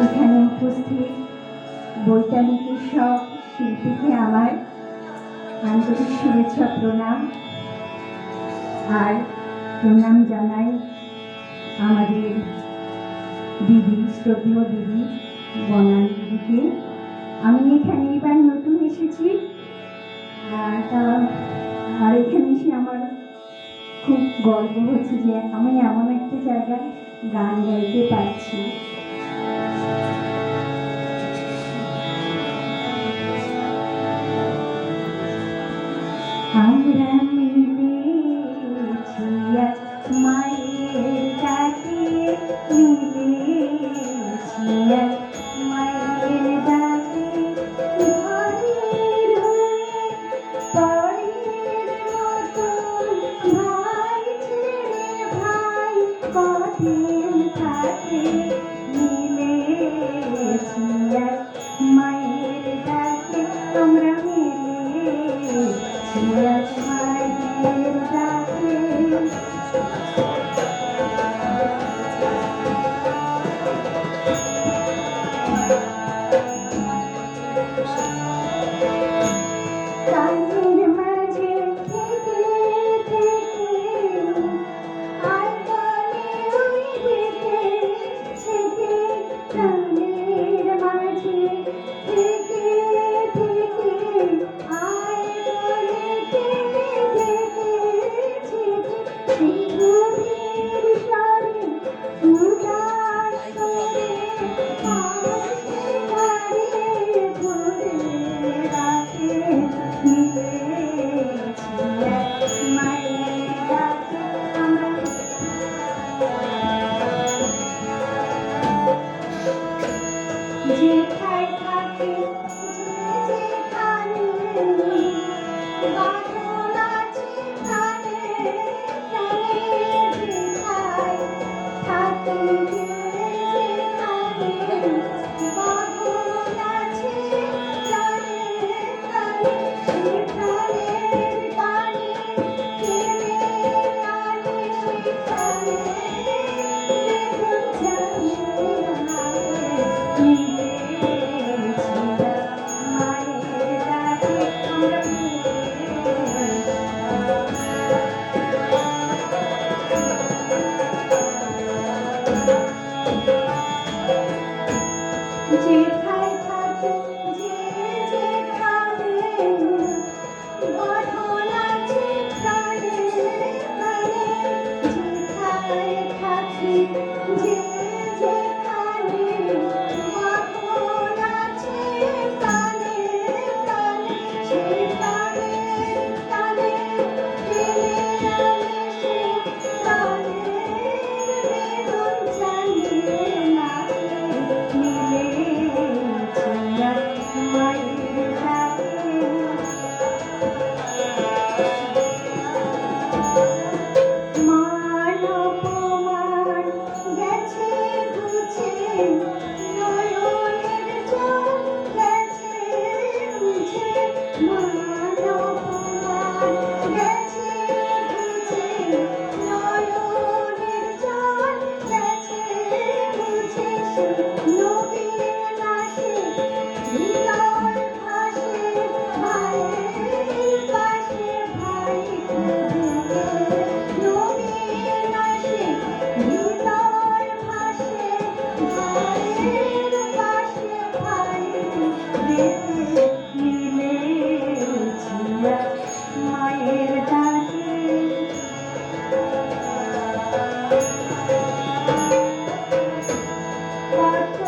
এখানে উপস্থিত বৈজ্ঞানিকের সব শিল্পীকে আমার আন্তরিক শুভেচ্ছা প্রণাম। আর প্রণাম জানাই আমাদের দিদি, শ্রদ্ধেয় দিদি বনানী দিদিকে। আমি এখানে এবার নতুন এসেছি, আর এখানে এসে আমার খুব গর্ব হচ্ছে যে আমি এমন একটা জায়গায় গান গাইতে পারছি। আমরা মিলেছি মায়ের ডাকে, মিলেছি মায়ের ডাকে, ঘরের হয়ে পরের মতন ভাই ছেড়ে ভাই কদিন থাকে, মিলেছি মায়ের ডাকে, আমরা মিলেছি মায়ের ডাকে। কানের মাঝে থেকে থেকে আর বলে ওই ডেকে থেকে, কানের মাঝে থেকে থেকে আর বলে ডেকে ডেকে সেই গভীর স্বরে উদাস করে আসে গাড়ি ধরে রাখে, মিলেছি মায়ের ডাকে আমরা। যেথায় থাকে যেখানে বাঁধন আছে প্রাণে প্রাণে, যেথায় থাকে যেখানে বাঁধন আছে প্রাণে প্রাণে, সে প্রাণের টানে টেনে আনে সে প্রাণে বেদন জানে না। মিলেছি মায়ের ডাকে আমরা, যেথায় থাকে যে যেখানে বাঁধন আছে প্রাণে প্রাণে, যেথায় থাকে যে যেখানে বাঁধন আছে প্রাণে প্রাণে, সে প্রাণের টানে টেনে আনে সে প্রাণের বেদন জানে না। মিলেছি মায়ের ডাকে, মান অপমান গেছে ঘুচে, নয়নের জল গেছে মুছে, মান অপমান গেছে ঘুচে, নয়নের জল গেছে মুছে, সে নবীন আসে হৃদয় ভাসে ভাইয়ের পাশে ভাই খুঁজে, নবীন আসে হৃদয় ভাসে ভাইয়ের পাশে ভাই খুঁজে, মিলেছি মায়ের ডাকে। কত